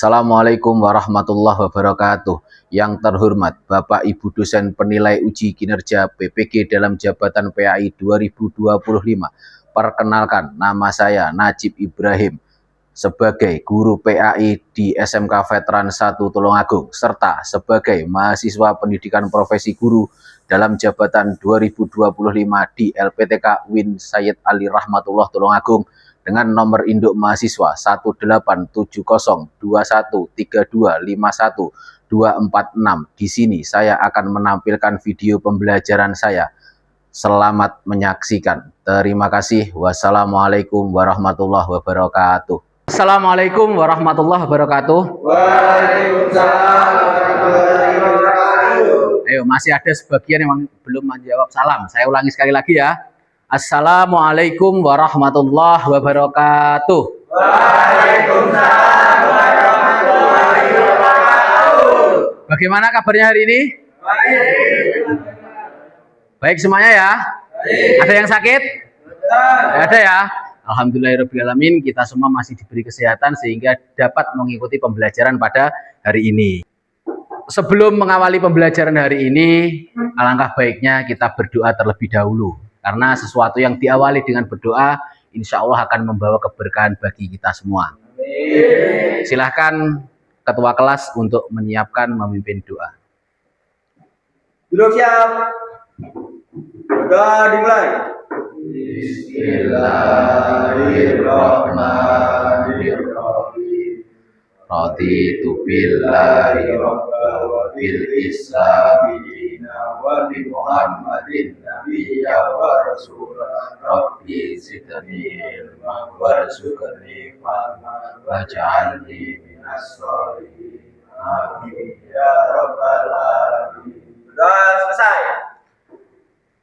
Assalamualaikum warahmatullahi wabarakatuh. Yang terhormat Bapak Ibu dosen penilai uji kinerja PPG dalam jabatan PAI 2025. Perkenalkan, nama saya Najib Ibrahim sebagai guru PAI di SMK Veteran 1 Tulungagung serta sebagai mahasiswa pendidikan profesi guru dalam jabatan 2025 di LPTK Win Sayyid Ali Rahmatullah Tulungagung dengan nomor induk mahasiswa 18701313251 Di sini saya akan menampilkan video pembelajaran saya. Selamat menyaksikan. Terima kasih. Wassalamualaikum warahmatullahi wabarakatuh. Assalamualaikum warahmatullahi wabarakatuh. Waalaikumsalam warahmatullahi wabarakatuh. Ayo, masih ada sebagian yang belum menjawab salam. Saya ulangi sekali lagi ya. Assalamualaikum warahmatullahi wabarakatuh. Waalaikumsalam warahmatullahi wabarakatuh. Bagaimana kabarnya hari ini? Baik. Baik semuanya ya? Baik. Ada yang sakit? Betul. Ada ya? Alhamdulillahirrahmanirrahim, kita semua masih diberi kesehatan sehingga dapat mengikuti pembelajaran pada hari ini. Sebelum mengawali pembelajaran hari ini, alangkah baiknya kita berdoa terlebih dahulu. Karena sesuatu yang diawali dengan berdoa, insya Allah akan membawa keberkahan bagi kita semua. Amin. Silahkan ketua kelas untuk menyiapkan memimpin doa. Duduk siap. Sudah dimulai. Bismillahirrahmanirrahim. Raditu billahi rabba wa bil islami dina wa bi Muhammadin nabiyya wa rasulah. Rabbi zidni ilma warzuqni fahma waj'alni minas sholihin. Amin ya rabbal alamin. Sudah selesai.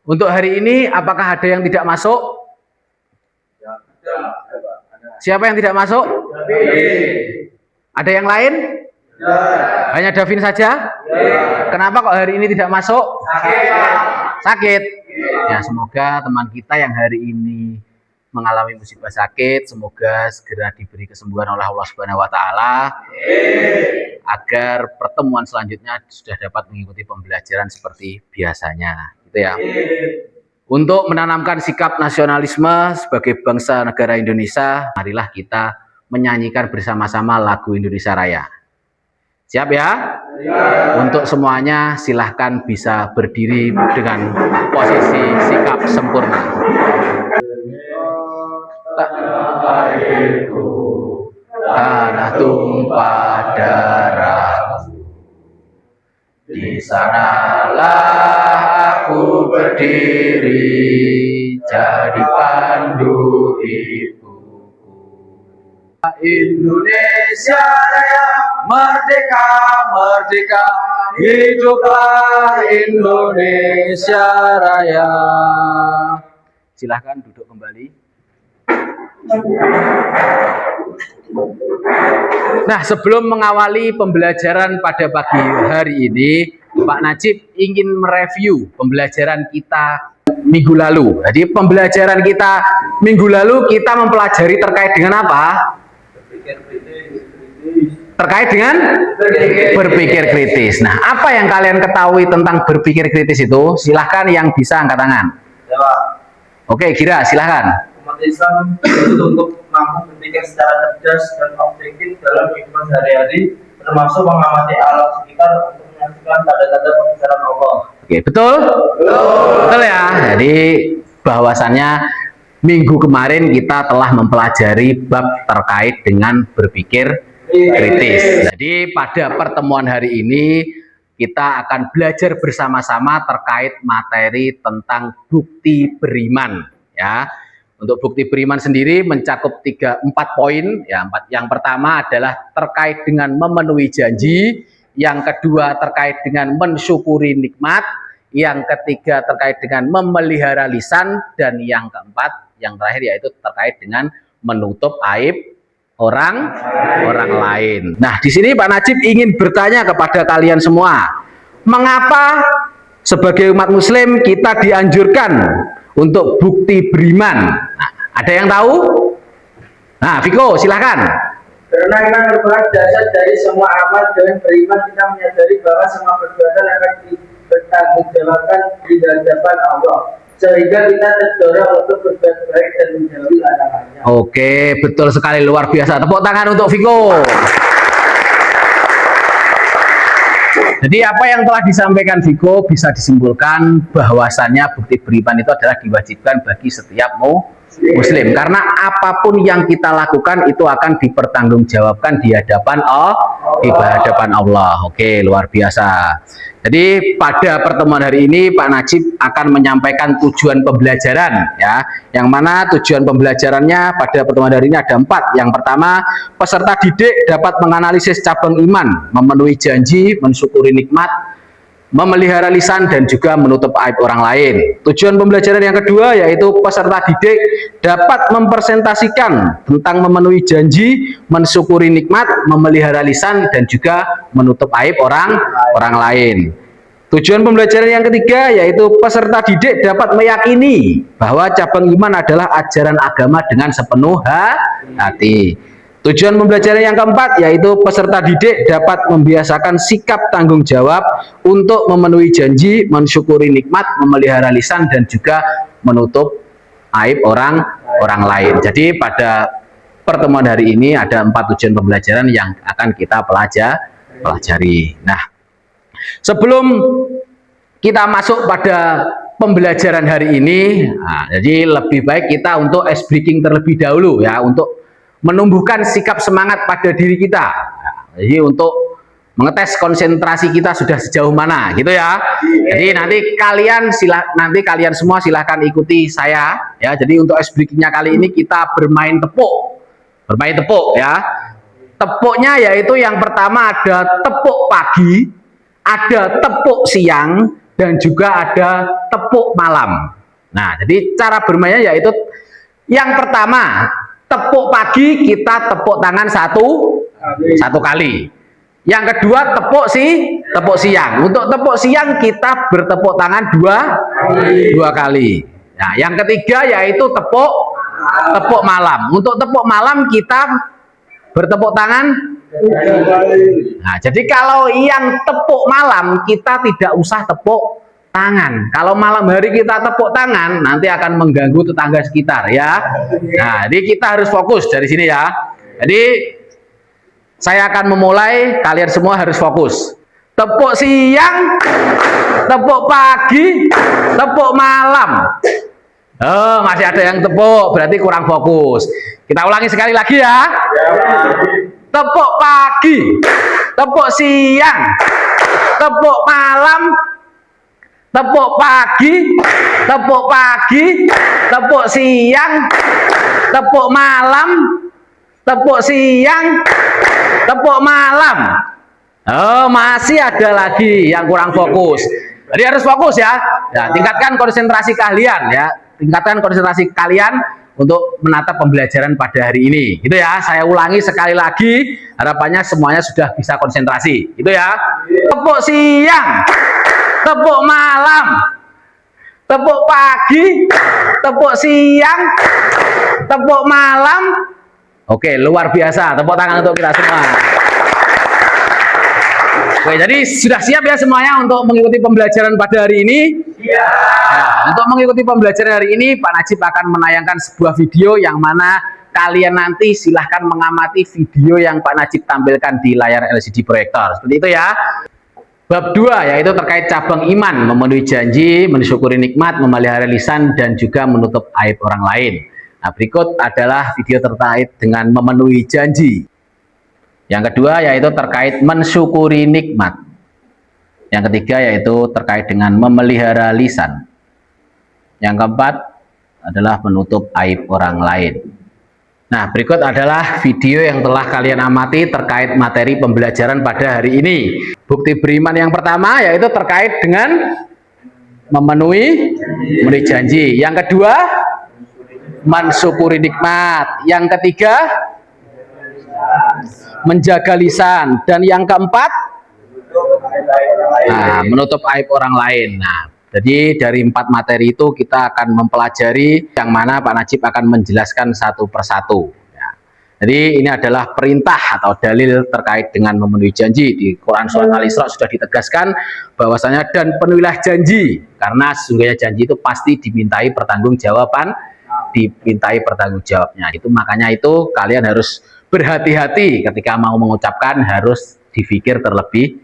Untuk hari ini apakah ada yang tidak masuk? Siapa yang tidak masuk? Ada yang lain? Ya. Hanya Davin saja? Ya. Kenapa kok hari ini tidak masuk? Sakit, Pak. Sakit. Ya, semoga teman kita yang hari ini mengalami musibah sakit, semoga segera diberi kesembuhan oleh Allah Subhanahu wa taala agar pertemuan selanjutnya sudah dapat mengikuti pembelajaran seperti biasanya, gitu ya. Untuk menanamkan sikap nasionalisme sebagai bangsa negara Indonesia, marilah kita menyanyikan bersama-sama lagu Indonesia Raya. Siap ya? Ya. Untuk semuanya silahkan bisa berdiri dengan posisi sikap sempurna. Airku, tanah tumpah darahku, di sanalah aku berdiri jadi pandu ibuku. Indonesia Raya, merdeka, merdeka, hiduplah Indonesia Raya. Silahkan duduk kembali. Nah, sebelum mengawali pembelajaran pada pagi hari ini, Pak Najib ingin mereview pembelajaran kita minggu lalu. Jadi pembelajaran kita minggu lalu kita mempelajari terkait dengan apa? Terkait dengan berpikir kritis. Nah, apa yang kalian ketahui tentang berpikir kritis itu? Silahkan yang bisa angkat tangan. Ya, Pak. Oke, Gira, silahkan. Umat Islam dituntut untuk mampu berpikir secara cerdas dan objektif dalam kehidupan sehari-hari, termasuk mengamati alam sekitar untuk menyaksikan tanda-tanda pembicaraan Allah. Oke, betul? Betul ya. Jadi bahwasannya minggu kemarin kita telah mempelajari bab terkait dengan berpikir kritis. Jadi pada pertemuan hari ini kita akan belajar bersama-sama terkait materi tentang bukti beriman ya. Untuk bukti beriman sendiri mencakup 4 poin ya. Yang pertama adalah terkait dengan memenuhi janji, yang kedua terkait dengan mensyukuri nikmat, yang ketiga terkait dengan memelihara lisan, dan yang keempat, yang terakhir yaitu terkait dengan menutup aib orang lain. Nah, di sini Pak Najib ingin bertanya kepada kalian semua, mengapa sebagai umat Muslim kita dianjurkan untuk bukti beriman? Nah, ada yang tahu? Nah, Viko, silahkan. Karena iman merupakan dasar dari semua amal. Dengan beriman kita menyadari bahwa semua perbuatan akan dipertanggungjawabkan di hadapan Allah, sehingga kita terdorong untuk berbuat baik dan menjauhi larangannya. Oke, betul sekali, luar biasa. Tepuk tangan untuk Viko. Jadi apa yang telah disampaikan Viko bisa disimpulkan bahwasannya bukti beriman itu adalah diwajibkan bagi setiap Muslim, karena apapun yang kita lakukan itu akan dipertanggungjawabkan di hadapan Allah. Oke, luar biasa. Jadi pada pertemuan hari ini Pak Najib akan menyampaikan tujuan pembelajaran, ya. Yang mana tujuan pembelajarannya pada pertemuan hari ini ada 4. Yang pertama, peserta didik dapat menganalisis cabang iman, memenuhi janji, mensyukuri nikmat, memelihara lisan, dan juga menutup aib orang lain. Tujuan pembelajaran yang kedua yaitu peserta didik dapat mempresentasikan tentang memenuhi janji, mensyukuri nikmat, memelihara lisan, dan juga menutup aib orang lain. Tujuan pembelajaran yang ketiga yaitu peserta didik dapat meyakini bahwa cabang iman adalah ajaran agama dengan sepenuh hati. Tujuan pembelajaran yang keempat yaitu peserta didik dapat membiasakan sikap tanggung jawab untuk memenuhi janji, mensyukuri nikmat, memelihara lisan, dan juga menutup aib orang lain. Jadi pada pertemuan hari ini ada 4 tujuan pembelajaran yang akan kita pelajari. Nah, sebelum kita masuk pada pembelajaran hari ini, jadi lebih baik kita untuk ice breaking terlebih dahulu, ya, untuk menumbuhkan sikap semangat pada diri kita. Jadi untuk mengetes konsentrasi kita sudah sejauh mana, gitu ya. Jadi nanti kalian semua silahkan ikuti saya, ya. Jadi untuk ice breakingnya kali ini kita bermain tepuk, ya. Tepuknya yaitu yang pertama ada tepuk pagi, ada tepuk siang, dan juga ada tepuk malam. Nah, jadi cara bermainnya yaitu yang pertama, tepuk pagi kita tepuk tangan satu kali. Yang kedua tepuk siang. Untuk tepuk siang kita bertepuk tangan dua kali. Nah, yang ketiga yaitu tepuk malam. Untuk tepuk malam kita bertepuk tangan. Nah, jadi kalau yang tepuk malam kita tidak usah tepuk tangan. Kalau malam hari kita tepuk tangan, nanti akan mengganggu tetangga sekitar, ya. Nah, jadi kita harus fokus dari sini, ya. Jadi saya akan memulai, kalian semua harus fokus. Tepuk siang, tepuk pagi, tepuk malam. Oh, masih ada yang tepuk, berarti kurang fokus. Kita ulangi sekali lagi, ya. Tepuk pagi, tepuk siang, tepuk malam, tepuk pagi, tepuk siang, tepuk malam, tepuk siang, tepuk malam. Oh, masih ada lagi yang kurang fokus. Jadi harus fokus, ya. Ya, tingkatkan konsentrasi kalian, ya. Tingkatkan konsentrasi kalian untuk menatap pembelajaran pada hari ini. Gitu, ya. Saya ulangi sekali lagi, harapannya semuanya sudah bisa konsentrasi. Gitu, ya. Tepuk siang, tepuk malam, tepuk pagi, tepuk siang, tepuk malam. Oke, luar biasa. Tepuk tangan untuk kita semua. Oke, jadi sudah siap ya semuanya untuk mengikuti pembelajaran pada hari ini? Iya. Nah, untuk mengikuti pembelajaran hari ini, Pak Najib akan menayangkan sebuah video yang mana kalian nanti silahkan mengamati video yang Pak Najib tampilkan di layar LCD proyektor. Seperti itu, ya. Bab 2 yaitu terkait cabang iman, memenuhi janji, mensyukuri nikmat, memelihara lisan, dan juga menutup aib orang lain. Nah, berikut adalah video terkait dengan memenuhi janji. Yang kedua yaitu terkait mensyukuri nikmat. Yang ketiga yaitu terkait dengan memelihara lisan. Yang keempat adalah menutup aib orang lain. Nah, berikut adalah video yang telah kalian amati terkait materi pembelajaran pada hari ini. Bukti beriman yang pertama yaitu terkait dengan memenuhi janji. Yang kedua, mensyukuri nikmat. Yang ketiga, menjaga lisan. Dan yang keempat, menutup aib orang lain. Nah, jadi dari 4 materi itu kita akan mempelajari yang mana Pak Najib akan menjelaskan satu persatu. Ya. Jadi ini adalah perintah atau dalil terkait dengan memenuhi janji. Di Quran surat Al-Isra sudah ditegaskan bahwasanya dan penuhilah janji, karena sesungguhnya janji itu pasti dimintai pertanggungjawaban, dimintai pertanggungjawabnya. Itu makanya itu kalian harus berhati-hati ketika mau mengucapkan, harus dipikir terlebih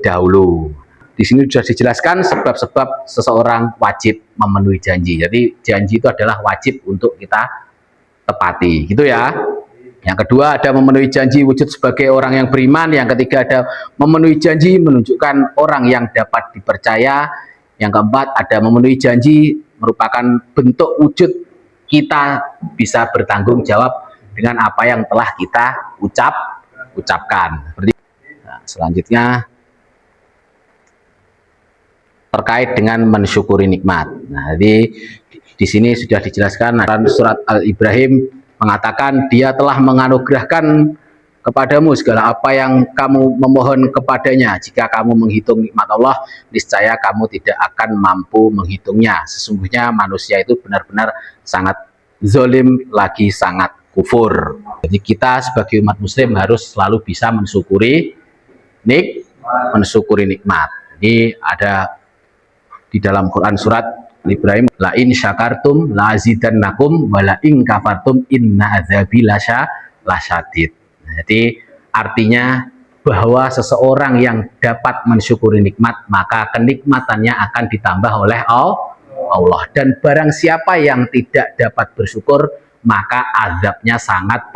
dahulu. Di sini sudah dijelaskan sebab-sebab seseorang wajib memenuhi janji. Jadi janji itu adalah wajib untuk kita tepati, gitu ya. Yang kedua ada memenuhi janji wujud sebagai orang yang beriman. Yang ketiga ada memenuhi janji menunjukkan orang yang dapat dipercaya. Yang keempat ada memenuhi janji merupakan bentuk wujud kita bisa bertanggung jawab dengan apa yang telah kita ucapkan. Nah, selanjutnya terkait dengan mensyukuri nikmat. Nah, jadi di sini sudah dijelaskan surat Al-Ibrahim mengatakan dia telah menganugerahkan kepadamu segala apa yang kamu memohon kepadanya. Jika kamu menghitung nikmat Allah, niscaya kamu tidak akan mampu menghitungnya. Sesungguhnya manusia itu benar-benar sangat zalim lagi sangat kufur. Jadi kita sebagai umat muslim harus selalu bisa mensyukuri nikmat. Ini ada di dalam Quran surat Ibrahim, la in syakartum la azidannakum wa la in kafartum inna adzabi lasyadid. Jadi artinya bahwa seseorang yang dapat mensyukuri nikmat, maka kenikmatannya akan ditambah oleh Allah. Dan barang siapa yang tidak dapat bersyukur, maka azabnya sangat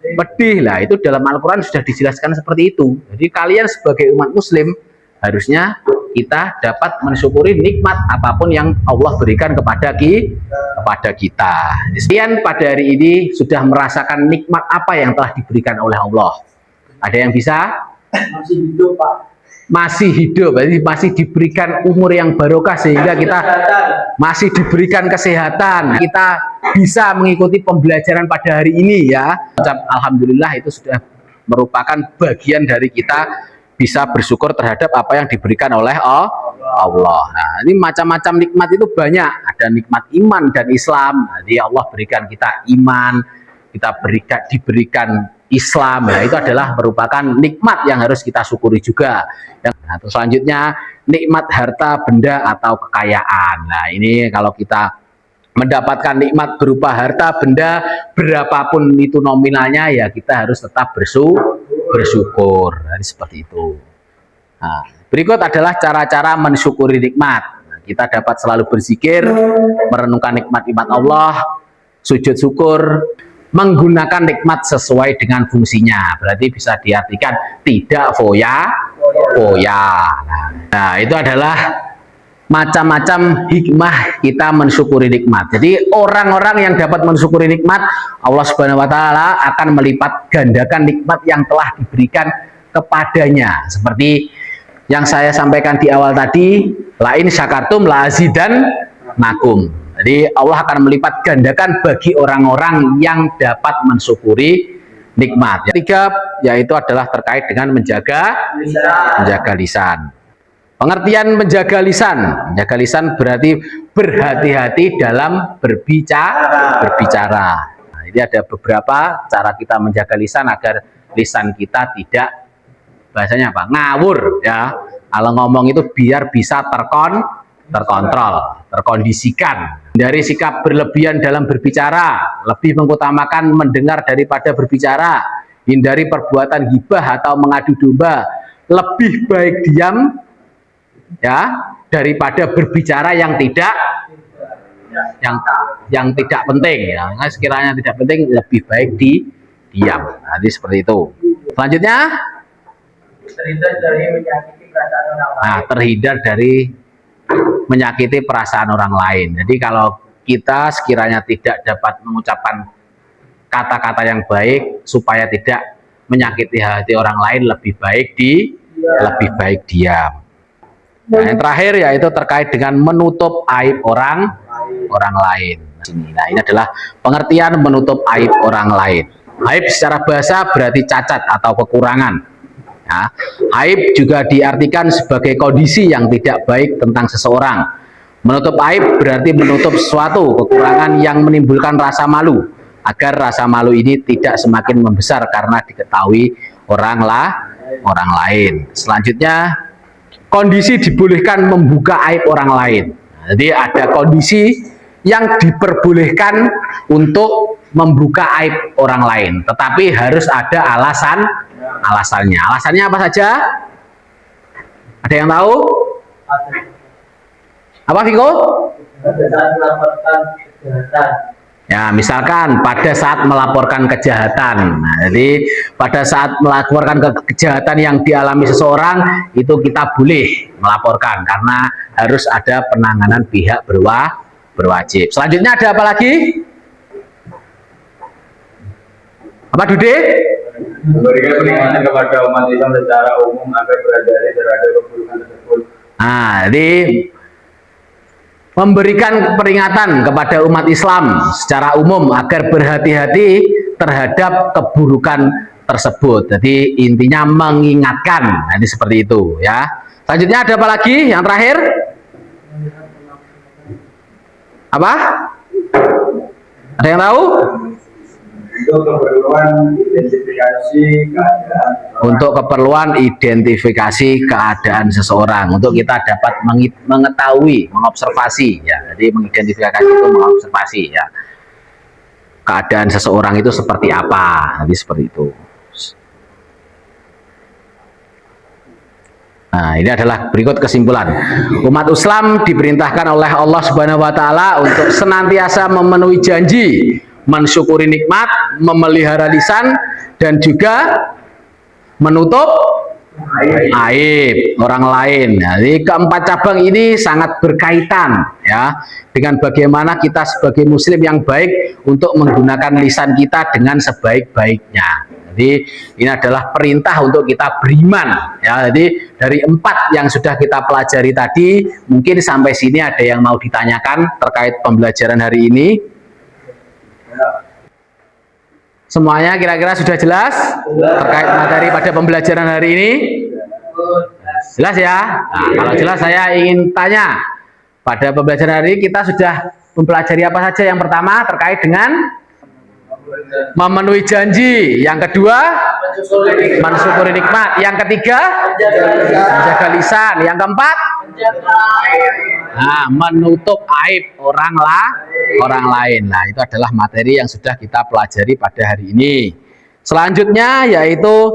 pedih. Lah itu dalam Al-Quran sudah dijelaskan seperti itu. Jadi kalian sebagai umat muslim harusnya kita dapat mensyukuri nikmat apapun yang Allah berikan kepada kita. Sekian pada hari ini sudah merasakan nikmat apa yang telah diberikan oleh Allah. Ada yang bisa? Masih hidup, Pak. Masih hidup, berarti masih diberikan umur yang barokah sehingga kita masih diberikan kesehatan. Kita bisa mengikuti pembelajaran pada hari ini ya. Alhamdulillah itu sudah merupakan bagian dari kita bisa bersyukur terhadap apa yang diberikan oleh Allah. Nah, ini macam-macam nikmat itu banyak. Ada nikmat iman dan Islam. Jadi Allah berikan kita iman, kita diberikan Islam. Nah, itu adalah merupakan nikmat yang harus kita syukuri juga. Nah, terus selanjutnya nikmat harta benda atau kekayaan. Nah, ini kalau kita mendapatkan nikmat berupa harta benda berapapun itu nominalnya, ya kita harus tetap bersyukur. Jadi seperti itu. Nah, berikut adalah cara-cara mensyukuri nikmat. Nah, kita dapat selalu berzikir, merenungkan nikmat-nikmat Allah, sujud syukur, menggunakan nikmat sesuai dengan fungsinya. Berarti bisa diartikan tidak foya. Nah, itu adalah macam-macam hikmah kita mensyukuri nikmat. Jadi orang-orang yang dapat mensyukuri nikmat, Allah Subhanahu wa taala akan melipat gandakan nikmat yang telah diberikan kepadanya. Seperti yang saya sampaikan di awal tadi, la in syakartum la azidannakum. Jadi Allah akan melipat gandakan bagi orang-orang yang dapat mensyukuri nikmat. Yang ketiga yaitu adalah terkait dengan menjaga lisan. Pengertian menjaga lisan berarti berhati-hati dalam berbicara. Nah, ini ada beberapa cara kita menjaga lisan agar lisan kita tidak, bahasanya apa? Ngawur ya. Kalau ngomong itu biar bisa terkontrol, terkondisikan. Dari sikap berlebihan dalam berbicara, lebih mengutamakan mendengar daripada berbicara. Hindari perbuatan ghibah atau mengadu domba. Lebih baik diam ya daripada berbicara yang tidak penting ya. Nah, sekiranya tidak penting lebih baik diam. Jadi seperti itu. Selanjutnya terhindar dari menyakiti perasaan orang lain. Jadi kalau kita sekiranya tidak dapat mengucapkan kata-kata yang baik supaya tidak menyakiti hati orang lain, lebih baik diam. Nah, yang terakhir yaitu terkait dengan menutup aib orang lain. Nah, ini adalah pengertian menutup aib orang lain. Aib secara bahasa berarti cacat atau kekurangan. Ya, aib juga diartikan sebagai kondisi yang tidak baik tentang seseorang. Menutup aib berarti menutup sesuatu kekurangan yang menimbulkan rasa malu agar rasa malu ini tidak semakin membesar karena diketahui orang lain. Selanjutnya, kondisi dibolehkan membuka aib orang lain. Jadi ada kondisi yang diperbolehkan untuk membuka aib orang lain, tetapi harus ada alasannya. Alasannya apa saja? Ada yang tahu? Apa, Viko? Ya, misalkan pada saat melaporkan kejahatan. Nah, jadi pada saat melaporkan kejahatan yang dialami seseorang, itu kita boleh melaporkan karena harus ada penanganan pihak berwajib. Selanjutnya ada apa lagi? Apa, Dude? Memberikan peringatan kepada umat Islam secara umum agar berhati-hati terhadap keburukan tersebut. Nah, jadi memberikan peringatan kepada umat Islam secara umum agar berhati-hati terhadap keburukan tersebut. Jadi intinya mengingatkan. Nah, ini seperti itu ya. Selanjutnya ada apa lagi? Yang terakhir? Apa? Ada yang tahu? Untuk keperluan identifikasi keadaan seseorang, untuk kita dapat mengetahui, mengobservasi ya. Jadi mengidentifikasi itu mengobservasi ya, keadaan seseorang itu seperti apa. Jadi seperti itu. Nah, ini adalah berikut kesimpulan. Umat Islam diperintahkan oleh Allah Subhanahu wa taala untuk senantiasa memenuhi janji, mensyukuri nikmat, memelihara lisan, dan juga menutup aib orang lain. Jadi keempat cabang ini sangat berkaitan ya dengan bagaimana kita sebagai muslim yang baik untuk menggunakan lisan kita dengan sebaik-baiknya. Jadi ini adalah perintah untuk kita beriman ya. Jadi dari 4 yang sudah kita pelajari tadi, mungkin sampai sini ada yang mau ditanyakan terkait pembelajaran hari ini? Semuanya kira-kira sudah jelas terkait materi pada pembelajaran hari ini? Jelas ya? Nah, kalau jelas saya ingin tanya, pada pembelajaran hari ini kita sudah mempelajari apa saja? Yang pertama terkait dengan memenuhi janji, yang kedua mensyukuri nikmat, yang ketiga menjaga lisan, yang keempat menutup aib orang lain. Nah, itu adalah materi yang sudah kita pelajari pada hari ini. Selanjutnya yaitu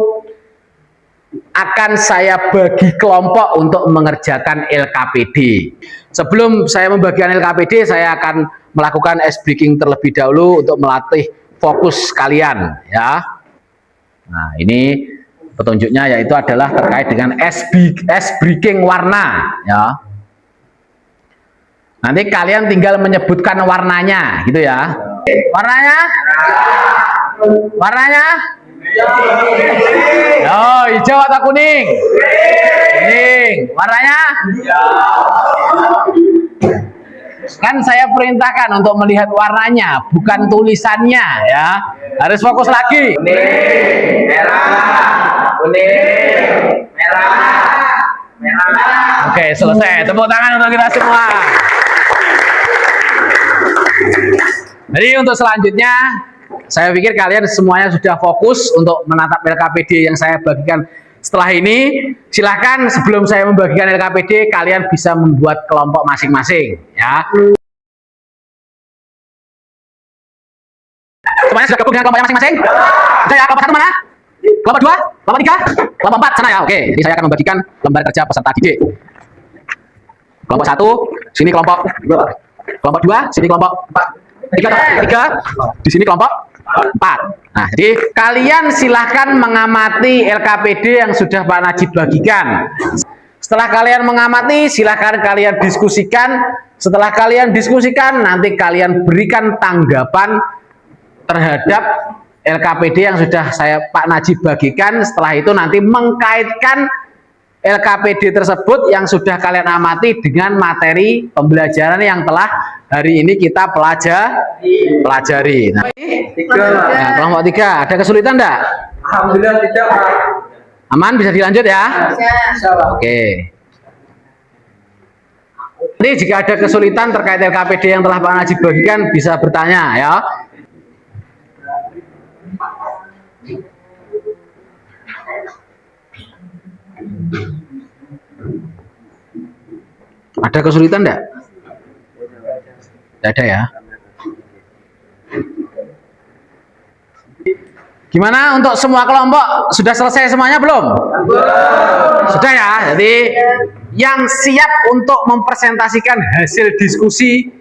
akan saya bagi kelompok untuk mengerjakan LKPD. Sebelum saya membagikan LKPD, saya akan melakukan ice breaking terlebih dahulu untuk melatih fokus kalian ya. Nah, ini petunjuknya yaitu adalah terkait dengan ice breaking warna ya. Nanti kalian tinggal menyebutkan warnanya gitu ya. Warnanya? Warnanya? Oh, hijau atau kuning? Kuning. Warnanya? Kan saya perintahkan untuk melihat warnanya, bukan tulisannya ya. Harus fokus lagi. Kuning, merah, kuning, merah, merah. Oke, selesai. Tepuk tangan untuk kita semua. Jadi untuk selanjutnya, saya pikir kalian semuanya sudah fokus untuk menatap LKPD yang saya bagikan setelah ini. Silahkan sebelum saya membagikan LKPD, kalian bisa membuat kelompok masing-masing ya. Semuanya sudah gabung dengan kelompoknya masing-masing? Sudah ya, kelompok 1 mana? Kelompok 2? Kelompok 3? Kelompok 4 sana ya, oke. Jadi saya akan membagikan lembar kerja peserta didik. Kelompok 1, sini kelompok 2, sini kelompok 3, di sini kelompok 4. Nah, jadi kalian silahkan mengamati LKPD yang sudah Pak Najib bagikan. Setelah kalian mengamati, silahkan kalian diskusikan. Setelah kalian diskusikan, nanti kalian berikan tanggapan terhadap LKPD yang sudah Pak Najib bagikan. Setelah itu nanti mengkaitkan LKPD tersebut yang sudah kalian amati dengan materi pembelajaran yang telah hari ini kita pelajari. Nah, kelompok 3, ada kesulitan enggak? Alhamdulillah tidak, Pak. Aman, bisa dilanjut ya? Oke. Jadi jika ada kesulitan terkait LKPD yang telah Pak Najib bagikan, bisa bertanya ya. Ada kesulitan enggak? Tidak ada ya. Gimana untuk semua kelompok? Sudah selesai semuanya belum? Sudah ya. Jadi yang siap untuk mempresentasikan hasil diskusi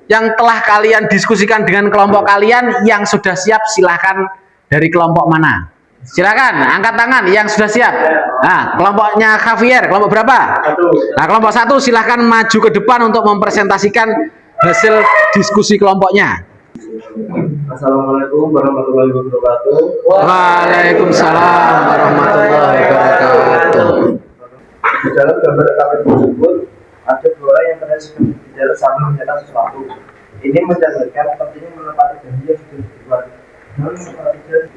yang telah kalian diskusikan dengan kelompok kalian, yang sudah siap silahkan dari kelompok mana? Silakan angkat tangan yang sudah siap. Nah, kelompoknya Javier, kelompok berapa? Nah, kelompok 1 silahkan maju ke depan untuk mempresentasikan hasil diskusi kelompoknya. Assalamualaikum warahmatullahi wabarakatuh. Waalaikumsalam warahmatullahi wabarakatuh. Di dalam gambar tabel tersebut ada 2 orang yang terlihat di dalam sambil mencetak sesuatu. Ini mencerminkan pentingnya menepati janji yang sudah dibuat. Namun menepati janji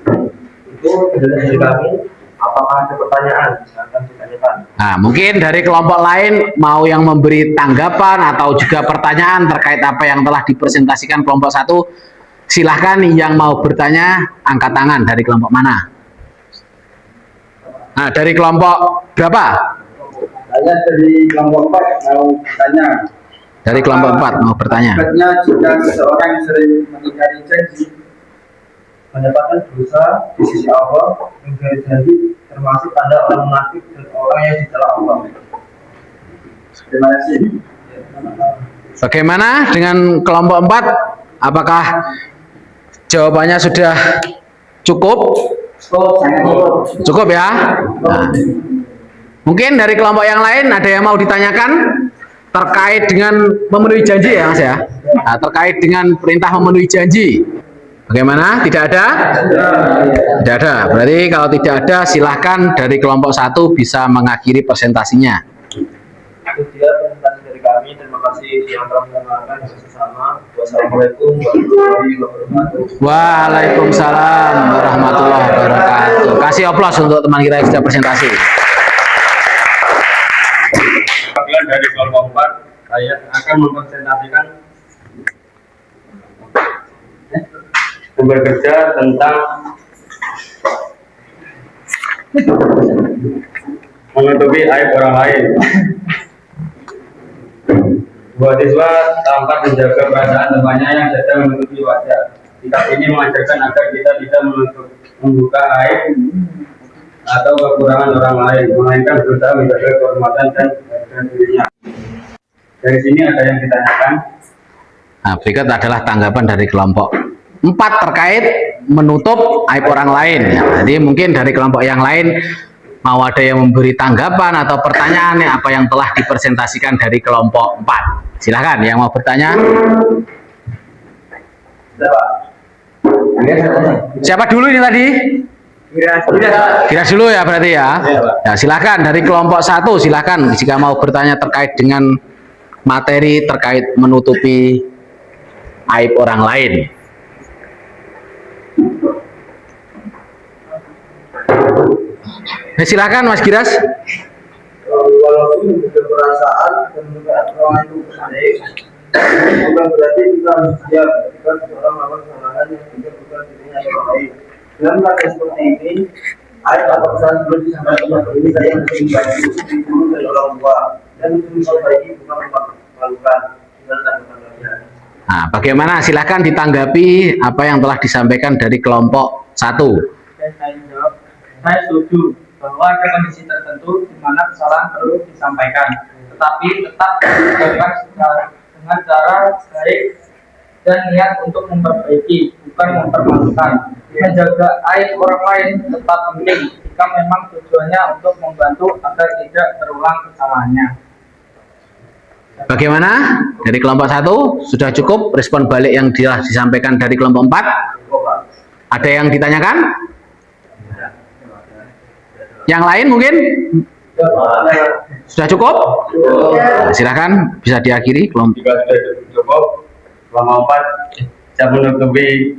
itu adalah dari kami. Apakah ada pertanyaan? Silakan ditanyakan. Nah, mungkin dari kelompok lain mau yang memberi tanggapan atau juga pertanyaan terkait apa yang telah dipresentasikan kelompok 1, silahkan yang mau bertanya angkat tangan dari kelompok mana. Nah, dari kelompok berapa? Saya dari kelompok 4 mau bertanya. Dari kelompok 4 mau bertanya. Akibatnya jika seseorang sering mengingkari janji, mendapatkan dosa di sisi Allah, mengingkari janji termasuk tanda orang munafik dan orang yang dicela Allah. Terima kasih. Bagaimana dengan kelompok 4? Apakah jawabannya sudah cukup? Cukup ya? Nah, mungkin dari kelompok yang lain ada yang mau ditanyakan terkait dengan memenuhi janji ya Mas ya? Nah, terkait dengan perintah memenuhi janji. Bagaimana? Tidak ada? Tidak ada. Berarti kalau tidak ada, silahkan dari kelompok 1 bisa mengakhiri presentasinya. Itu dia presentasi dari kami. Terima kasih yang telah mendengarkan bersama. Wassalamualaikum warahmatullahi wabarakatuh. Waalaikumsalam warahmatullahi wabarakatuh. Kasih aplaus untuk teman kita yang sudah presentasi. Perwakilan dari kelompok 4, saya akan mempresentasikan bekerja tentang menutupi aib orang lain. Buat siswa tampak menjaga perasaan temannya yang sedang menutupi wajah. Kitab ini mengajarkan agar kita tidak membuka aib atau kekurangan orang lain, melainkan berusaha menjaga kehormatan dan dirinya. Dari sini ada yang ditanyakan. Nah, berikut adalah tanggapan dari kelompok 4 terkait menutup aib orang lain. Jadi mungkin dari kelompok yang lain mau ada yang memberi tanggapan atau pertanyaan apa yang telah dipresentasikan dari kelompok 4. Silahkan yang mau bertanya. Siapa dulu ini tadi? Kira dulu ya berarti ya. Nah, silahkan dari kelompok 1 silahkan jika mau bertanya terkait dengan materi terkait menutupi aib orang lain. Silakan Mas Giras. Walaupun ada perasaan dan orang itu baik, bukan berarti kita harus siap jika seseorang melakukan kesalahan yang juga bukan dirinya yang baik. Dalam keadaan seperti ini, aib atau kesalahan belum disampaikan ini saya mesti membantu guru dan orang tua dan memperbaiki bukan memalukan dengan tanggapannya. Nah, bagaimana? Silahkan ditanggapi apa yang telah disampaikan dari kelompok 1. Saya jawab, saya setuju bahwa ada kondisi tertentu di mana kesalahan perlu disampaikan, tetapi tetap dilakukan dengan cara baik dan niat untuk memperbaiki, bukan mempermalukan. Menjaga aib orang lain tetap penting jika memang tujuannya untuk membantu agar tidak terulang kesalahannya. Bagaimana? Dari kelompok 1 sudah cukup respon balik yang telah disampaikan dari kelompok 4? Ada yang ditanyakan? Yang lain mungkin? Sudah cukup? Nah, silahkan bisa diakhiri kelompok. Jika sudah cukup, kelompok 4 saya menutupi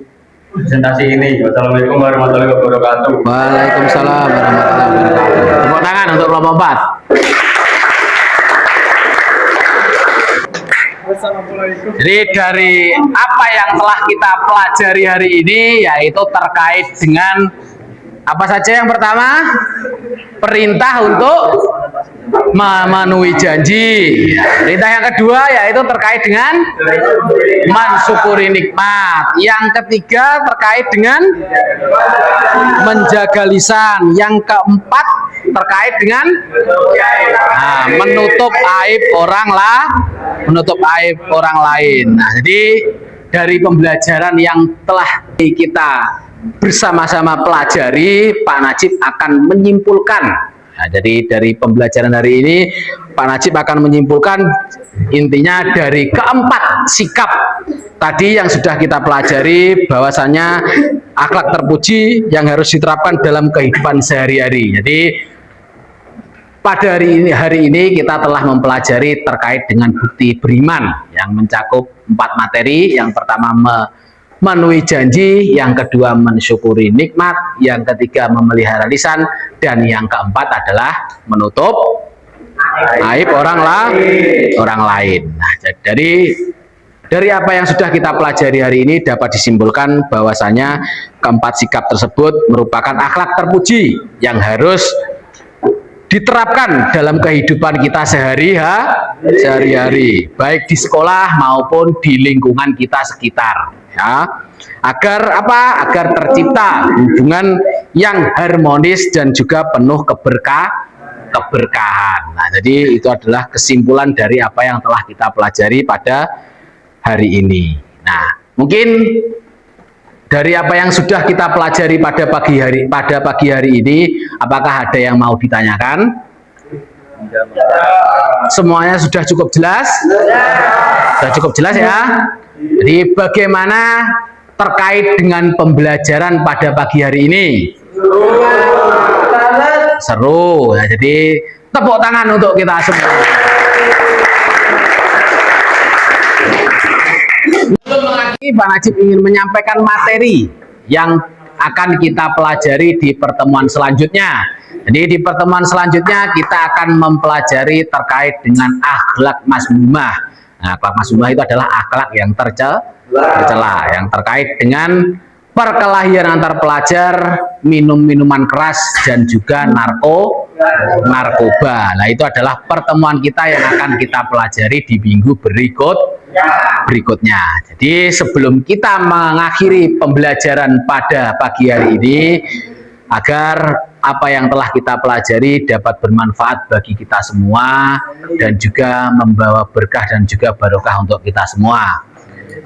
presentasi ini. Wassalamualaikum warahmatullahi wabarakatuh. Waalaikumsalam warahmatullahi wabarakatuh. Tepuk tangan untuk kelompok 4. Jadi dari apa yang telah kita pelajari hari ini yaitu terkait dengan apa saja yang pertama? perintah untuk memenuhi janji. Perintah yang kedua yaitu terkait dengan mensyukuri nikmat. Yang ketiga terkait dengan menjaga lisan. Yang keempat terkait dengan menutup aib orang lain. Nah, jadi dari pembelajaran yang telah kita bersama-sama pelajari, Pak Najib akan menyimpulkan. Nah, jadi dari pembelajaran hari ini, Pak Najib akan menyimpulkan intinya dari keempat sikap tadi yang sudah kita pelajari, bahwasanya akhlak terpuji yang harus diterapkan dalam kehidupan sehari-hari. Jadi pada hari ini kita telah mempelajari terkait dengan bukti beriman yang mencakup 4 materi. Yang pertama memenuhi janji, yang kedua mensyukuri nikmat, yang ketiga memelihara lisan, dan yang keempat adalah menutup aib orang lain. Nah, dari apa yang sudah kita pelajari hari ini dapat disimpulkan bahwasanya keempat sikap tersebut merupakan akhlak terpuji yang harus diterapkan dalam kehidupan kita sehari-hari, baik di sekolah maupun di lingkungan kita sekitar, ya. Agar apa? Agar tercipta hubungan yang harmonis dan juga penuh keberkahan. Nah, jadi itu adalah kesimpulan dari apa yang telah kita pelajari pada hari ini. Nah, mungkin dari apa yang sudah kita pelajari pada pagi hari ini, apakah ada yang mau ditanyakan? Semuanya sudah cukup jelas? Sudah cukup jelas ya? Jadi bagaimana terkait dengan pembelajaran pada pagi hari ini? Seru. Ya, jadi tepuk tangan untuk kita semua. Pak Najib ingin menyampaikan materi yang akan kita pelajari di pertemuan selanjutnya. Jadi di pertemuan selanjutnya kita akan mempelajari terkait dengan akhlak mazmumah. Nah, akhlak mazmumah itu adalah akhlak yang tercela, yang terkait dengan perkelahian antar pelajar, minum-minuman keras, dan juga narkoba. Nah, itu adalah pertemuan kita yang akan kita pelajari di minggu berikutnya. Jadi sebelum kita mengakhiri pembelajaran pada pagi hari ini, agar apa yang telah kita pelajari dapat bermanfaat bagi kita semua dan juga membawa berkah dan juga barokah untuk kita semua.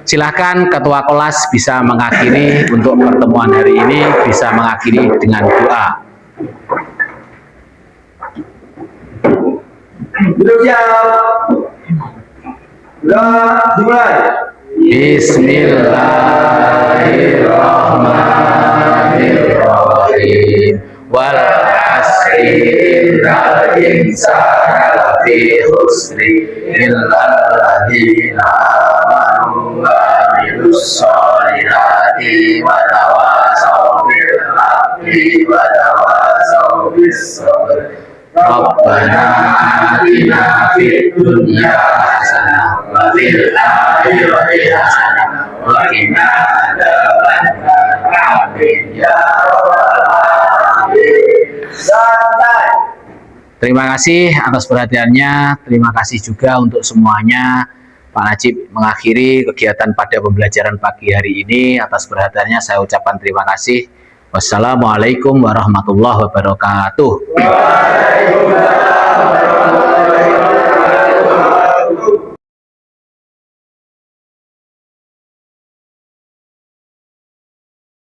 Silahkan Ketua Kelas bisa mengakhiri untuk pertemuan hari ini, bisa mengakhiri dengan doa. Bismillahirrahmanirrahim. Wal asri innal insana lafi khusri illal ladzina amanu wa amilus solihati wa tawasaw bil haqqi wa tawasaw bis sabr. Rabbana atina fid dunya hasanah wa fil akhirati hasanah wa qina adzabannar. Amin ya rabbal alamin. Terima kasih atas perhatiannya. Terima kasih juga untuk semuanya. Pak Najib mengakhiri kegiatan pada pembelajaran pagi hari ini. Atas perhatiannya saya ucapkan terima kasih. Wassalamualaikum warahmatullahi wabarakatuh. Waalaikumsalam.